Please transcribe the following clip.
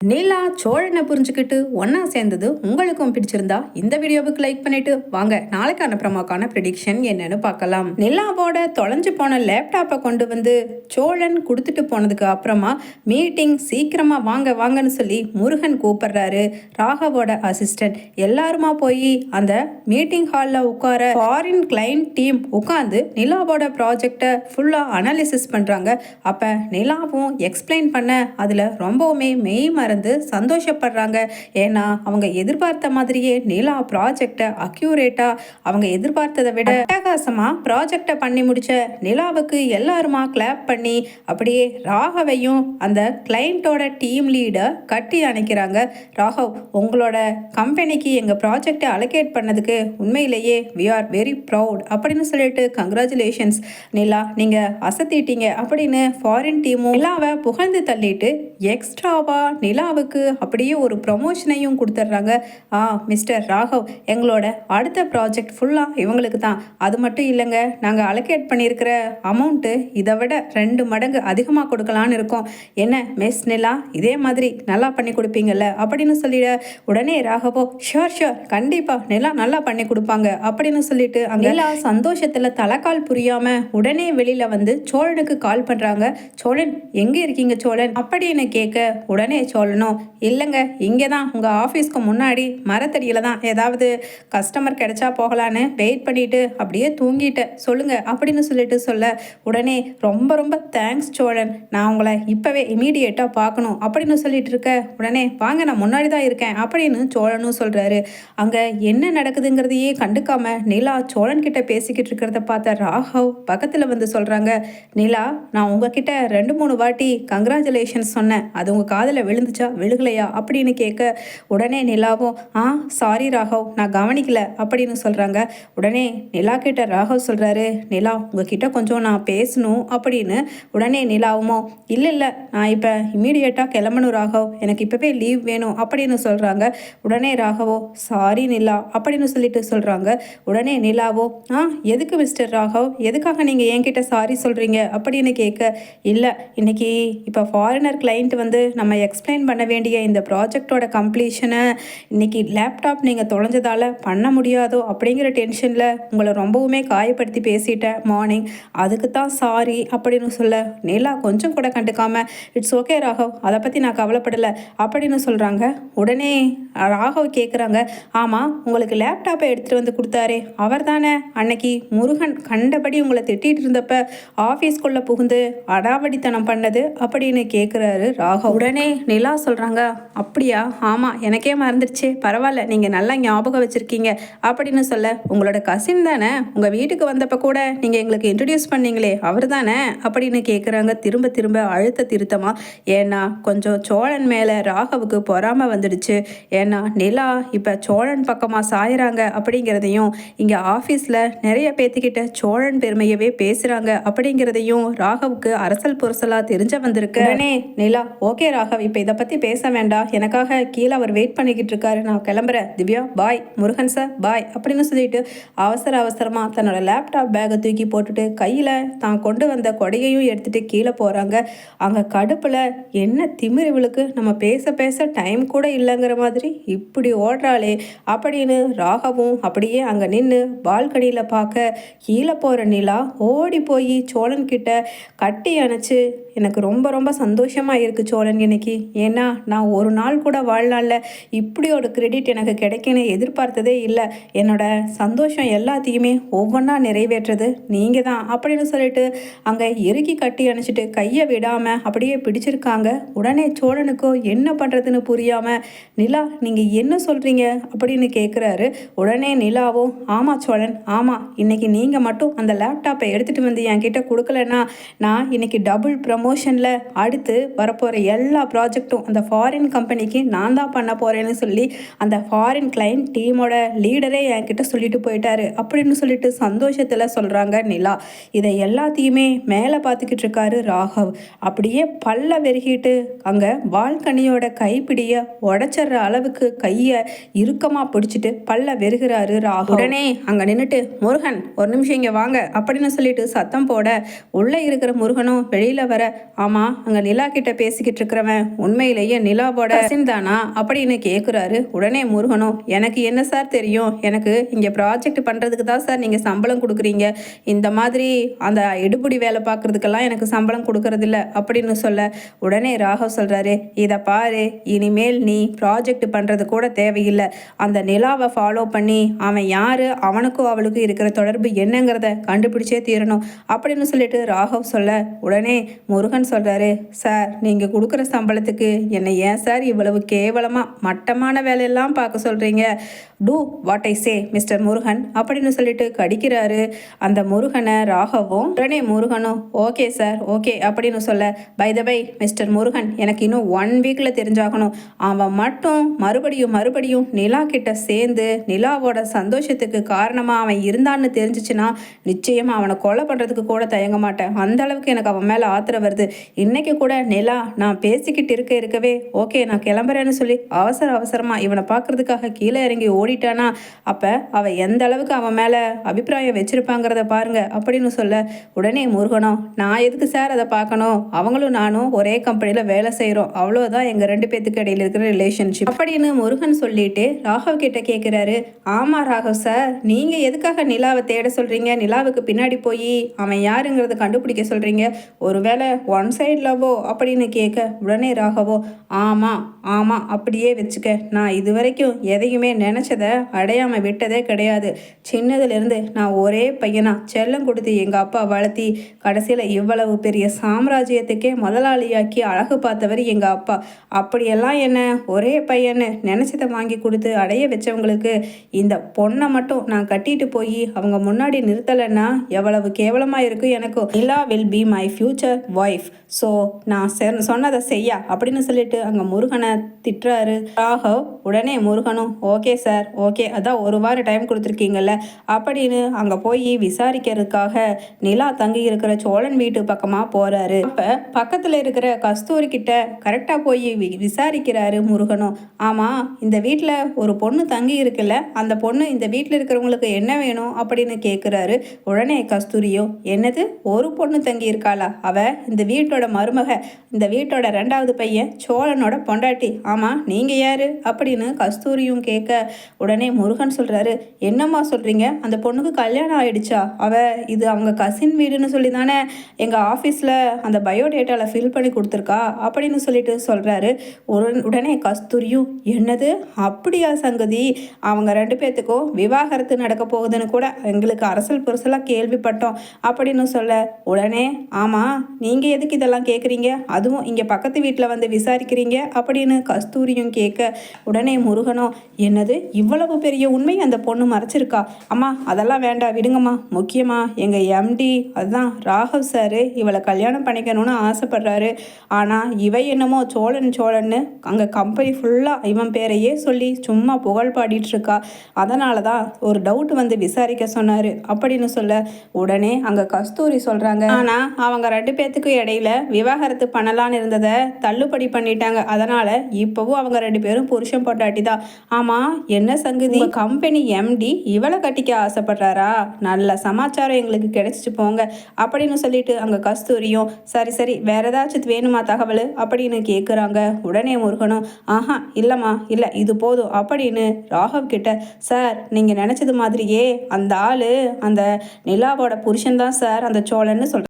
நிலா சோழனை புரிஞ்சுக்கிட்டு ஒன்னா சேர்ந்தது உங்களுக்கும் பிடிச்சிருந்தா இந்த வீடியோவுக்கு லைக் பண்ணிட்டு வாங்க நாளைக்கான ப்ரமோக்கான ப்ரெடிக்ஷன் என்னன்னு பார்க்கலாம். நிலாவோட தொலைஞ்சு போன லேப்டாப்பை கொண்டு வந்து சோழன் கொடுத்துட்டு போனதுக்கு அப்புறமா மீட்டிங் சீக்கிரமா வாங்க வாங்கன்னு சொல்லி முருகன் கூப்பிடுறாரு. ராகவோட அசிஸ்டன்ட் எல்லாருமா போய் அந்த மீட்டிங் ஹாலில் உட்கார ஃபாரின் கிளைண்ட் டீம் உட்காந்து நிலாவோட ப்ராஜெக்டை ஃபுல்லாக அனாலிசிஸ் பண்ணுறாங்க. அப்போ நிலாவும் எக்ஸ்பிளைன் பண்ண அதில் ரொம்பவுமே மெய் மறந்து சந்தோஷப்படுறாங்க. ஏன்னா அவங்க எதிர்பார்த்த மாதிரியே நிலா ப்ராஜெக்டை அக்யூரேட்டா அவங்க எதிர்பார்த்ததை விட அட்டகாசமா ப்ராஜெக்டை பண்ணி முடிச்ச நிலாவுக்கு எல்லாருமா கிளாப் பண்ணி அப்படியே ராகவையும் அந்த கிளைண்டோட டீம் லீடை கட்டி அணைக்கிறாங்க. ராகவ், உங்களோட கம்பெனிக்கு எங்கள் ப்ராஜெக்டை அலோகேட் பண்ணதுக்கு உண்மையிலேயே வி ஆர் வெரி ப்ரவுட் அப்படின்னு சொல்லிட்டு கங்க்ராச்சுலேஷன்ஸ் நிலா, நீங்கள் அசத்திட்டீங்க அப்படின்னு ஃபாரின் டீமும் நிலாவை புகழ்ந்து தள்ளிட்டு எக்ஸ்ட்ராவா நிலாவுக்கு அப்படியே ஒரு ப்ரொமோஷனையும் கொடுத்துட்றாங்க. மிஸ்டர் ராகவ், எங்களோட அடுத்த ப்ராஜெக்ட் ஃபுல்லாக இவங்களுக்கு தான். அது மட்டும் இல்லைங்க, நாங்கள் அலோகேட் பண்ணியிருக்கிற அமௌண்ட்டு இதை விட 2 மடங்கு அதிகமாக கொடுக்கலான்னு இருக்கோம். என்ன மிஸ் நிலா, இதே மாதிரி நல்லா பண்ணி கொடுப்பீங்கல்ல அப்படின்னு சொல்லிட உடனே ராகவோ ஷோர் கண்டிப்பாக நிலா நல்லா பண்ணி கொடுப்பாங்க அப்படின்னு சொல்லிட்டு அங்கே நிலா சந்தோஷத்தில் தலைக்கால் புரியாமல் உடனே வெளியில் வந்து சோழனுக்கு கால் பண்ணுறாங்க. சோழன், எங்கே இருக்கீங்க சோழன் அப்படின்னு கேட்க உடனே சோழனும் இல்லைங்க, இங்கே தான் உங்கள் ஆஃபீஸ்க்கு முன்னாடி மரத்தடியில் தான் ஏதாவது கஸ்டமர் கிடைச்சா போகலான்னு வெயிட் பண்ணிட்டு அப்படியே தூங்கிட்டேன், சொல்லுங்க அப்படின்னு சொல்லிட்டு சொல்ல உடனே ரொம்ப ரொம்ப தேங்க்ஸ் சோழன், நான் உங்களை இப்போவே இமீடியட்டாக பார்க்கணும் அப்படின்னு சொல்லிட்டு இருக்க உடனே வாங்க நான் முன்னாடி தான் இருக்கேன் அப்படின்னு சோழனும் சொல்கிறாரு. அங்கே என்ன நடக்குதுங்கிறதையே கண்டுக்காம நிலா சோழன் கிட்ட பேசிக்கிட்டு இருக்கிறத பார்த்த ராகவ் பக்கத்தில் வந்து சொல்கிறாங்க. நிலா, நான் உங்ககிட்ட 2-3 வாட்டி கங்க்ராச்சுலேஷன்ஸ் சொன்னேன், அது உங்கள் காதில் விழுந்துச்சா விழுகலையா அப்படின்னு கேட்க உடனே நிலாவும் சாரி ராகவ், நான் கவனிக்கல அப்படின்னு சொல்கிறாங்க. உடனே நிலா கிட்ட ராகவ் சொல்கிறாரு, நிலா உங்ககிட்ட கொஞ்சம் நான் பேசணும் அப்படின்னு. உடனே நிலாவுமோ இல்லை நான் இப்போ இமீடியட்டாக கிளம்பணும் ராகவ், எனக்கு இப்போவே லீவ் வேணும் அப்படின்னு சொல்கிறாங்க. உடனே ராகவோ சாரி நிலா அப்படின்னு சொல்லிட்டு சொல்கிறாங்க. உடனே நிலாவோ எதுக்கு மிஸ்டர் ராகவ், எதுக்காக நீங்கள் என்கிட்ட சாரி சொல்கிறீங்க அப்படின்னு கேட்க இல்லை, இன்னைக்கு இப்போ ஃபாரினர் கிளைண்ட் வந்து நம்ம எக்ஸ்பிளைன் பண்ண வேண்டிய இந்த ப்ராஜெக்டோட கம்ப்ளீஷனை இன்னைக்கு லேப்டாப் நீங்கள் தொலைஞ்சதால் பண்ண முடியாதோ அப்படிங்கிற டென்ஷனில் உங்களை ரொம்பவுமே காயப்படுத்தி பேசிட்டேன் மார்னிங், அதுக்கு தான் சாரி அப்படின்னு சொல்ல நிலா கொஞ்சம் கூட கண்டுக்காம இட்ஸ் ஓகே ராகவ், அதை பற்றி நான் கவலைப்படலை அப்படின்னு சொல்கிறாங்க. உடனே ராகவ் கேட்குறாங்க, ஆமாம் உங்களுக்கு லேப்டாப்பை எடுத்துகிட்டு வந்து கொடுத்தாரே அவர் தானே அன்னைக்கு முருகன் கண்டபடி உங்களை திட்டிகிட்டு இருந்தப்ப ஆஃபீஸ்குள்ளே புகுந்து அடாவடித்தனம் பண்ணது அப்படின்னு கேட்குறாரு ராகவ். உடனே நிலா சொல்கிறாங்க, அப்படியா, ஆமாம் எனக்கே மறந்துடுச்சு, பரவாயில்ல நீங்கள் நல்லா ஞாபகம் வச்சுருக்கீங்க அப்படின்னு சொல்ல உங்களோட கசின் தானே, உங்கள் வீட்டுக்கு வந்தப்போ கூட நீங்கள் எங்களுக்கு இன்ட்ரடியூஸ் பண்ணீங்களே அவர் தானே அப்படின்னு கேட்குறாங்க திரும்ப திரும்ப அழுத்த திருத்தமாக. ஏன்னா கொஞ்சம் சோழன் மேலே ராகவுக்கு பொறாமல் வந்துடுச்சு. ஏன்னா நிலா இப்போ சோழன் பக்கமாக சாயிறாங்க அப்படிங்கிறதையும் இங்கே ஆஃபீஸில் நிறைய பேத்துக்கிட்ட சோழன் பெருமையவே பேசுகிறாங்க அப்படிங்கிறதையும் ராகவுக்கு அரசல் புரசலாக தெரிஞ்ச வந்திருக்கு. உடனே நிலா ஓகே ராகவ், இப்போ இதை பற்றி பேச வேண்டாம், எனக்காக கீழே அவர் வெயிட் பண்ணிக்கிட்டு இருக்காரு, நான் கிளம்புறேன், திவ்யா பாய், முருகன் சார் பாய் அப்படின்னு சொல்லிட்டு அவசரமாக தன்னோட லேப்டாப் பேக்கை தூக்கி போட்டுட்டு கையில் தான் கொண்டு வந்த கொடையையும் எடுத்துகிட்டு கீழே போகிறாங்க. அங்கே கடுப்பில் என்ன திமிரிவளுக்கு, நம்ம பேச டைம் கூட இல்லைங்கிற மாதிரி இப்படி ஓடுறாளே அப்படின்னு ராகவும் அப்படியே அங்கே நின்று பால்கனியில் பார்க்க கீழே போகிற நிலா ஓடி போய் சோழன் கிட்ட கட்டி அணைச்சு எனக்கு ரொம்ப ரொம்ப சந்தோஷமாக இருக்குது சோழன் இன்னைக்கு, ஏன்னா நான் ஒரு நாள் கூட வாழ்நாளில் இப்படி ஒரு கிரெடிட் எனக்கு கிடைக்குன்னு எதிர்பார்த்ததே இல்லை, என்னோட சந்தோஷம் எல்லாத்தையுமே ஒவ்வொன்றா நிறைவேற்றுறது நீங்கள் தான் அப்படின்னு சொல்லிட்டு அங்கே இறுக்கி கட்டி அணைச்சிட்டு கையை விடாமல் அப்படியே பிடிச்சிருக்காங்க. உடனே சோழனுக்கோ என்ன பண்ணுறதுன்னு புரியாமல் நிலா நீங்கள் என்ன சொல்கிறீங்க அப்படின்னு கேட்குறாரு. உடனே நிலாவோ ஆமாம் சோழன், ஆமாம் இன்னைக்கு நீங்கள் மட்டும் அந்த லேப்டாப்பை எடுத்துகிட்டு வந்து என்கிட்ட கொடுக்கலன்னா நான் இன்னைக்கு டபுள் ப்ரமோஷனில் அடுத்து வரப்போகிற எல்லா ப்ராஜெக்டும் அந்த ஃபாரின் கம்பெனிக்கு நான் தான் பண்ண போகிறேன்னு சொல்லி அந்த ஃபாரின் கிளைண்ட் டீமோட லீடரே என்கிட்ட சொல்லிட்டு போயிட்டாரு அப்படின்னு சொல்லிட்டு சந்தோஷத்தில் சொல்கிறாங்க நிலா. இதை எல்லாத்தையுமே மேலே பார்த்துக்கிட்டு இருக்காரு ராகவ். அப்படியே பல்ல வெறுகிட்டு அங்கே பால்கனியோட கைப்பிடியை உடச்சிட்ற அளவுக்கு கையை இறுக்கமாக பிடிச்சிட்டு பல்ல வெறுகிறாரு ராகவ். உடனே அங்கே நின்றுட்டு முருகன் ஒரு நிமிஷம் இங்கே வாங்க அப்படின்னு சொல்லிட்டு சத்தம் போட உள்ளே இருக்கிற முருகனும் வெளியில் வர, ஆமாம் அங்கே நிலா கிட்ட பேசிக்கிட்டு இருக்கிறவன் உண்மை உண்மையிலேயே நிலாவோட கசின் தானா அப்படின்னு கேட்குறாரு. உடனே முருகனும், எனக்கு என்ன சார் தெரியும், எனக்கு இங்கே ப்ராஜெக்ட் பண்ணுறதுக்கு தான் சார் நீங்கள் சம்பளம் கொடுக்குறீங்க, இந்த மாதிரி அந்த எடுபடி வேலை பார்க்குறதுக்கெல்லாம் எனக்கு சம்பளம் கொடுக்கறதில்ல அப்படின்னு சொல்ல, உடனே ராகவ் சொல்கிறாரு, இதை பாரு, இனிமேல் நீ ப்ராஜெக்ட் பண்ணுறது கூட தேவையில்லை, அந்த நிலாவை ஃபாலோ பண்ணி அவன் யார், அவனுக்கும் அவளுக்கும் இருக்கிற தொடர்பு என்னங்கிறத கண்டுபிடிச்சே தீரணும் அப்படின்னு சொல்லிட்டு ராகவ் சொல்ல, உடனே முருகன் சொல்கிறாரு, சார் நீங்கள் கொடுக்குற சம்பளத்துக்கு என்னை ஏன் சார் இவ்வளவு கேவலமாக மட்டமான வேலையெல்லாம் பார்க்க சொல்கிறீங்க, do what I say mister Murugan அப்படின்னு சொல்லிட்டு கடிக்கிறாரு அந்த முருகனை ராகவும். உடனே முருகனும், ஓகே சார் ஓகே அப்படின்னு சொல்ல, by the by mister Murugan, எனக்கு இன்னும் 1 வீக்கில் தெரிஞ்சாகணும், அவன் மட்டும் மறுபடியும் நிலா கிட்ட சேர்ந்து நிலாவோட சந்தோஷத்துக்கு காரணமாக அவன் இருந்தான்னு தெரிஞ்சிச்சுன்னா நிச்சயமாக அவனை கொலை பண்ணுறதுக்கு கூட தயங்க மாட்டேன், அந்த அளவுக்கு எனக்கு அவன் மேலே ஆத்திரம் வருது. இன்னைக்கு கூட நிலா நான் பேசிக்கிட்டு இருக்கவே ஓகே நான் கிளம்புறேன்னு சொல்லி அவசரமாக இவனை பார்க்கறதுக்காக கீழே இறங்கி ஓடிட்டானா, அப்போ அவள் எந்த அளவுக்கு அவன் மேலே அபிப்பிராயம் வச்சிருப்பாங்கிறத பாருங்க அப்படின்னு சொல்ல, உடனே முருகனும், நான் எதுக்கு சார் அதை பார்க்கணும், அவங்களும் நானும் ஒரே கம்பெனியில் வேலை செய்கிறோம், அவ்வளோதான் எங்கள் 2 பேத்துக்கு இடையில இருக்கிற ரிலேஷன்ஷிப் அப்படின்னு முருகன் சொல்லிட்டு ராகவ் கிட்ட கேட்குறாரு. ஆமாம் ராகவ் சார், நீங்கள் எதுக்காக நிலாவை தேட சொல்கிறீங்க, நிலாவுக்கு பின்னாடி போய் அவன் யாருங்கிறத கண்டுபிடிக்க சொல்கிறீங்க, ஒருவேளை ஒன் சைடு லவ்வோ அப்படின்னு கேட்க, உடனே ராகவோ, ஆமாம் அப்படியே வச்சுக்க, நான் இது வரைக்கும் எதையுமே நினச்சதை அடையாமல் விட்டதே கிடையாது, சின்னதுலேருந்து நான் ஒரே பையனா செல்லம் கொடுத்து எங்கள் அப்பா வளர்த்தி கடைசியில் இவ்வளவு பெரிய சாம்ராஜ்யத்துக்கே முதலாளியாக்கி அழகு பார்த்தவர் எங்கள் அப்பா, அப்படியெல்லாம் என்ன ஒரே பையன்னு நினச்சதை வாங்கி கொடுத்து அடைய வச்சவங்களுக்கு இந்த பொண்ணை மட்டும் நான் கட்டிட்டு போய் அவங்க முன்னாடி நிறுத்தலைன்னா எவ்வளவு கேவலமாக இருக்கும் எனக்கு. Nila will be my future wife, so நான் சொன்னதை செய்யா அப்படின்னு சொல்லிட்டு அங்கே முருகனை திட்டுறாரு ராகவ். உடனே முருகனும், ஓகே சார் ஓகே, அதான் 1 வாரம் டைம் கொடுத்துருக்கீங்கல்ல அப்படின்னு அங்கே போய் விசாரிக்கிறதுக்காக நிலா தங்கி இருக்கிற சோழன் வீட்டு பக்கமாக போகிறாரு. அப்போ பக்கத்தில் இருக்கிற கஸ்தூரி கிட்ட கரெக்டாக போய் விசாரிக்கிறாரு முருகனும். ஆமாம், இந்த வீட்டில் ஒரு பொண்ணு தங்கி இருக்குல்ல, அந்த பொண்ணு இந்த வீட்டில் இருக்கிறவங்களுக்கு என்ன வேணும் அப்படின்னு கேட்குறாரு. உடனே கஸ்தூரியோ, என்னது ஒரு பொண்ணு தங்கி இருக்காளா, அவ இந்த வீட்டோட மருமக, இந்த வீட்டோட 2வது பையன் சோழனோட பொண்டாட்டி, ஆமாம் நீங்கள் யாரு அப்படின்னு கஸ்தூரியும் கேட்க, உடனே முருகன் சொல்கிறாரு, என்னம்மா சொல்கிறீங்க, அந்த பொண்ணுக்கு கல்யாணம் ஆயிடுச்சா, இது அவங்க கசின் வீடுன்னு சொல்லி தானே எங்கள் ஆஃபீஸில் அந்த பயோடேட்டாவில் ஃபில் பண்ணி கொடுத்துருக்கா அப்படின்னு சொல்லிட்டு சொல்கிறாரு. உடனே கஸ்தூரியும், என்னது அப்படியா சங்கதி, அவங்க 2 பேர்த்துக்கும் விவாகரத்து நடக்க போகுதுன்னு கூட எங்களுக்கு அரசல் புரசலாக கேள்விப்பட்டோம் அப்படின்னு சொல்ல, உடனே ஆமாம் நீங்கள் எதுக்கு இதெல்லாம் கேட்குறீங்க, அதுவும் இங்கே பக்கத்து வீட்டில் வந்து விசாரிக்கிறீங்க அப்படின்னு கஸ்தூரியும் கேட்க, உடனே முருகனும், என்னது இவ்வளவு பெரிய உண்மை அந்த பொண்ணு மறைச்சிருக்கா, அம்மா அதெல்லாம் வேண்டாம் விடுங்கம்மா, முக்கியமாக எங்கள் எம்டி அதுதான் ராகவ் சார் இவளை கல்யாணம் பண்ணிக்கணும்னு ஆசைப்படுறாரு, ஆனால் இவ என்னமோ சோழன்னு அங்கே கம்பெனி ஃபுல்லாக இவன் பேரையே சொல்லி சும்மா புகழ் பாடிட்டுருக்கா, அதனால தான் ஒரு டவுட் வந்து விசாரிக்க சொன்னார் அப்படின்னு சொல்ல, உடனே அங்கே கஸ்தூரி சொல்கிறாங்க, ஆனால் அவங்க 2 பேர்த்துக்கு இடையில விவாகரத்து பண்ணலான்னு இருந்ததை தள்ளுபடி பண்ணிட்டாங்க, அதனால் இப்போவும் அவங்க 2 பேரும் புருஷன் பொண்டாட்டி தான். ஆமாம் என்ன சங்கதி, கம்பெனி எம்டி இவளை கட்டிக்க ஆசைப்படுறாரா, நல்ல சமாச்சாரம் எங்களுக்கு கிடைச்சிட்டு போங்க அப்படின்னு சொல்லிட்டு அங்கே கஸ்தூரியும், சரி வேற ஏதாச்சும் வேணுமா தகவல் அப்படின்னு கேட்குறாங்க. உடனே முருகனும், ஆஹா இல்லைம்மா இல்லை இது போதும் அப்படின்னு ராகவ் கிட்ட, சார் நீங்கள் நினச்சது மாதிரியே அந்த ஆள் அந்த நிலாவோட புருஷன் தான் சார் அந்த சோழன்னு சொல்கிறார்.